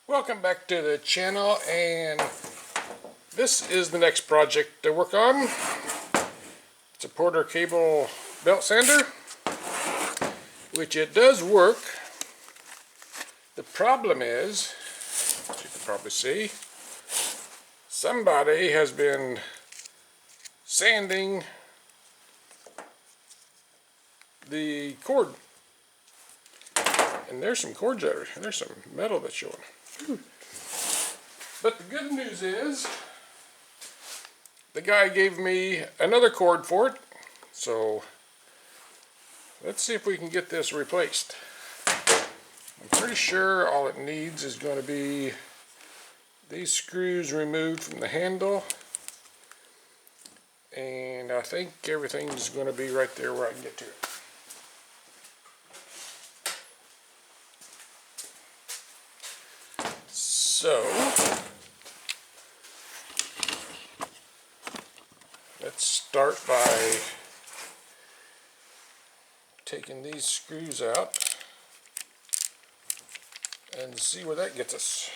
Welcome back to the channel, and this is the next project to work on. It's a Porter Cable belt sander, which it does work. The problem is, as you can probably see, somebody has been sanding the cord. And there's some cords there, and there's some metal that's showing. But the good news is, the guy gave me another cord for it, so let's see if we can get this replaced. I'm pretty sure all it needs is going to be these screws removed from the handle, and I think everything's going to be right there where I can get to it. So, let's start by taking these screws out and see where that gets us.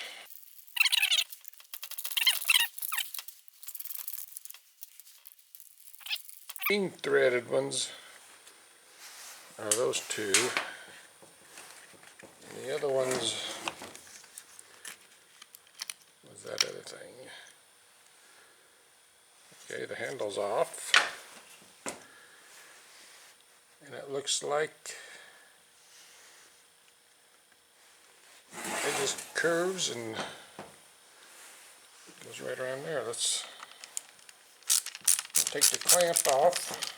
Green threaded ones are those two, and the other ones was that other thing. Okay, the handle's off, and it looks like it just curves and goes right around there. Let's take the clamp off.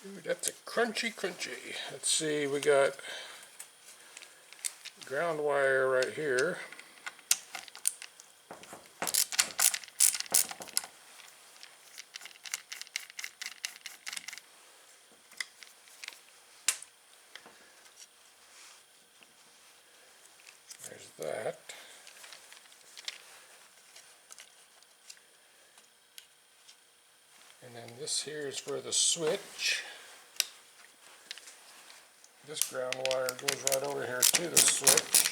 Ooh, that's a crunchy. Let's see, we got ground wire right here. There's that. And then this here is for the switch. This ground wire goes right over here to the switch.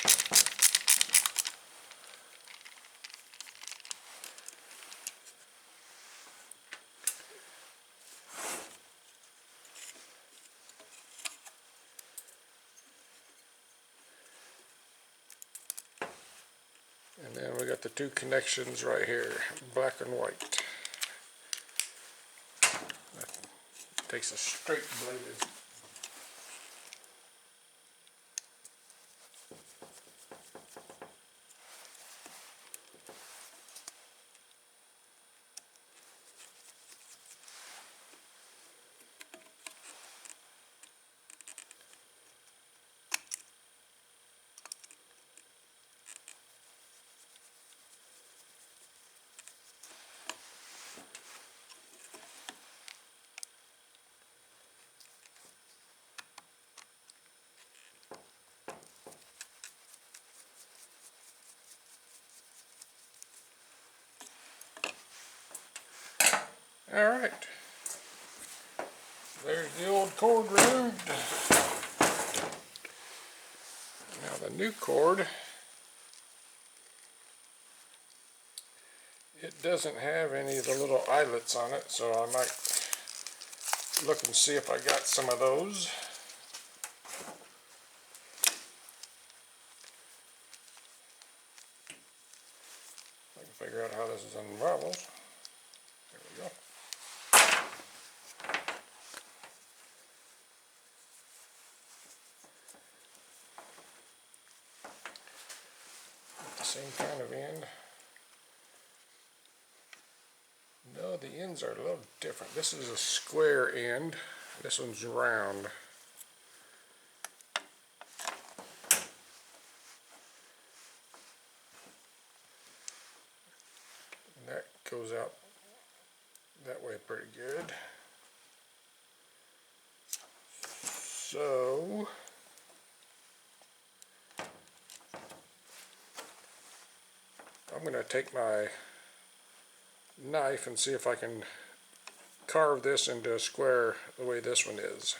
And then we got the two connections right here, black and white. That takes a straight bladed. Alright, there's the old cord removed. Now the new cord, it doesn't have any of the little eyelets on it, so I might look and see if I got some of those. I can figure out how this is unravels. There we go. Same kind of end. No, the ends are a little different. This is a square end. This one's round. And that goes out that way way pretty good. So I'm going to take my knife and see if I can carve this into a square the way this one is.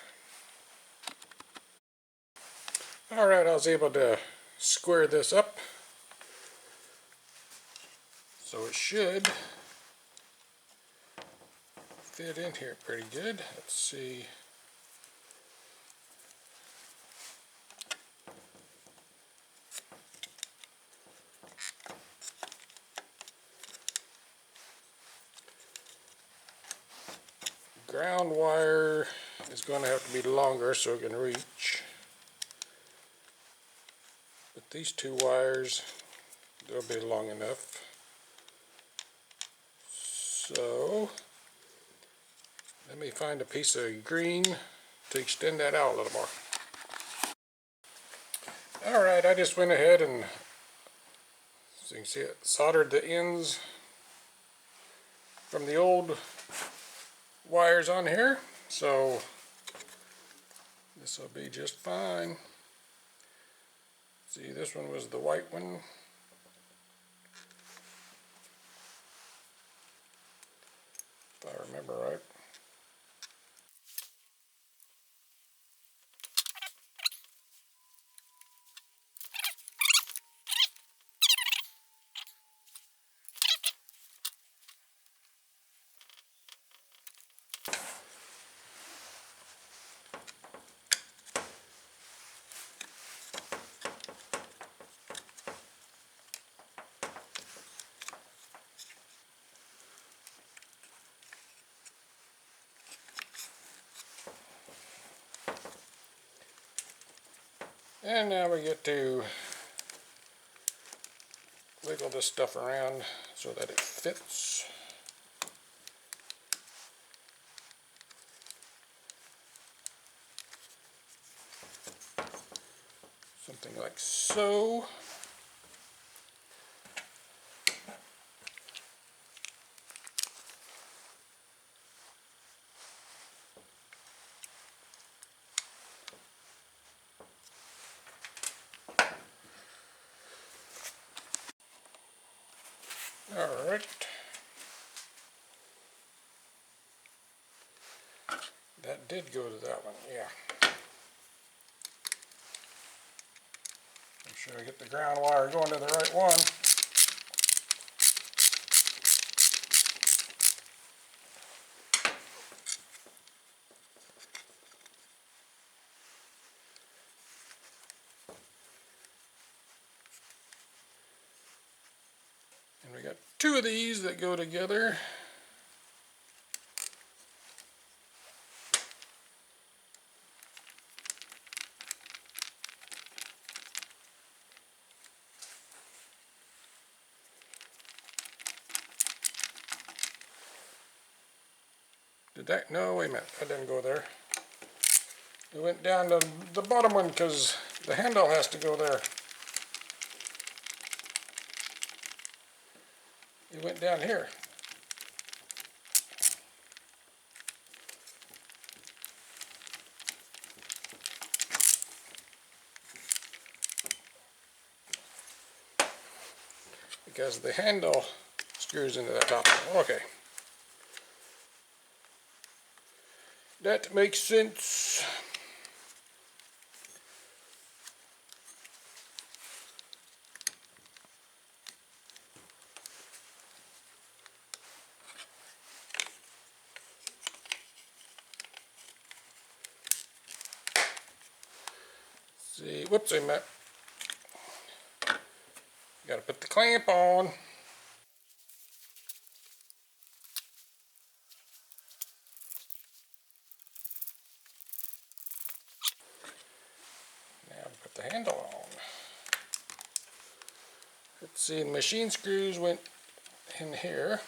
Alright, I was able to square this up, so it should fit in here pretty good. Let's see. Ground wire is going to have to be longer so it can reach. But these two wires, they'll be long enough. So let me find a piece of green to extend that out a little more. Alright, I just went ahead and, so you can see it, soldered the ends from the old wires on here, so this will be just fine. See, this one was the white one. If I remember right. And now we get to wiggle this stuff around so that it fits. Something like so. Alright. That did go to that one, yeah. Make sure I get the ground wire going to the right one. And we got two of these that go together. Did that? No, wait a minute. That didn't go there. It went down to the bottom one because the handle has to go there. It went down here. Because the handle screws into the top. Okay. That makes sense. See, whoops, I meant. Got to put the clamp on. Now put the handle on. Let's see, the machine screws went in here.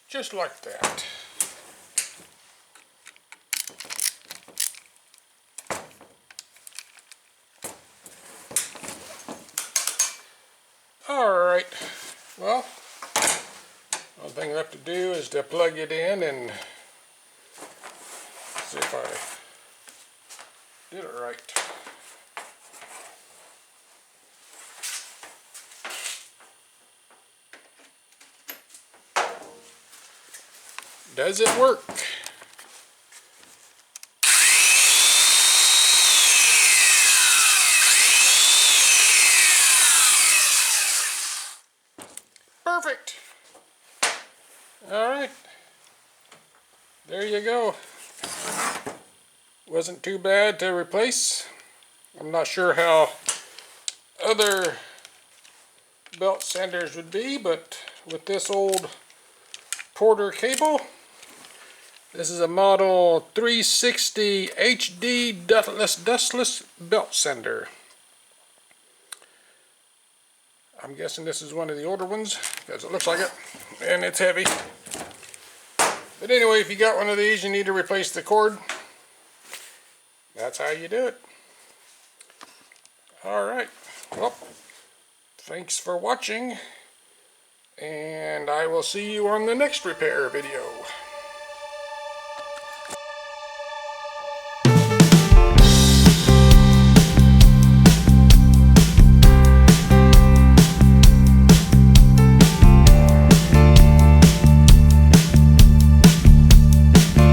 Just like that. thing left to do is to plug it in and see if I did it right. Does it work? Perfect. All right. There you go. Wasn't too bad to replace. I'm not sure how other belt sanders would be, but with this old Porter cable, this is a model 360 HD dustless belt sander. I'm guessing this is one of the older ones because it looks like it, and it's heavy. But anyway, if you got one of these, you need to replace the cord. That's how you do it. Alright, well, thanks for watching, and I will see you on the next repair video.